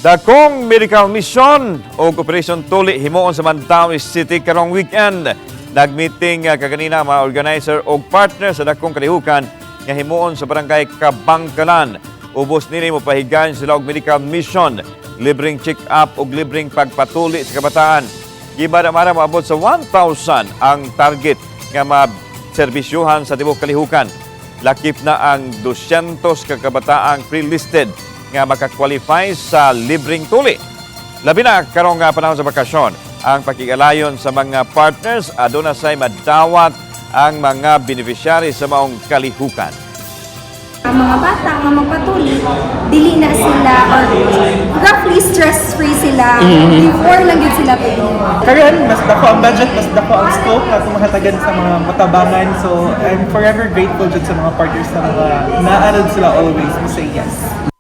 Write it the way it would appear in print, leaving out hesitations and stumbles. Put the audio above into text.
Dakong medical mission o Operation Tuli himuon sa Mandawi City karong weekend. Nagmeeting kaganina mga organizer o partner sa dakong kalihukan nga himuon sa barangay Kabangkalan. Ubos nini mo pahigayon sila og medical mission, libreng check-up o libreng pagpatuli sa kabataan. Gibada-mara maabot sa 1,000 ang target nga maserbisyuhan sa tibok kalihukan. Lakip na ang 200 ka kabataang pre-listed nga makakwalify sa libreng tuli. Labi na karong panahon sa bakasyon, ang pakigalayon sa mga partners aduna say madawat ang mga beneficiary sa maong kalihukan. Ang mga bata nga magpatuli, dili na sila or roughly stress-free sila before lang yun sila pwede. Karon, mas dako ang budget, mas dako ang scope at mahatagan sa mga matabangan. So, I'm forever grateful dyan sa mga partners na mga naanod sila always. We say yes.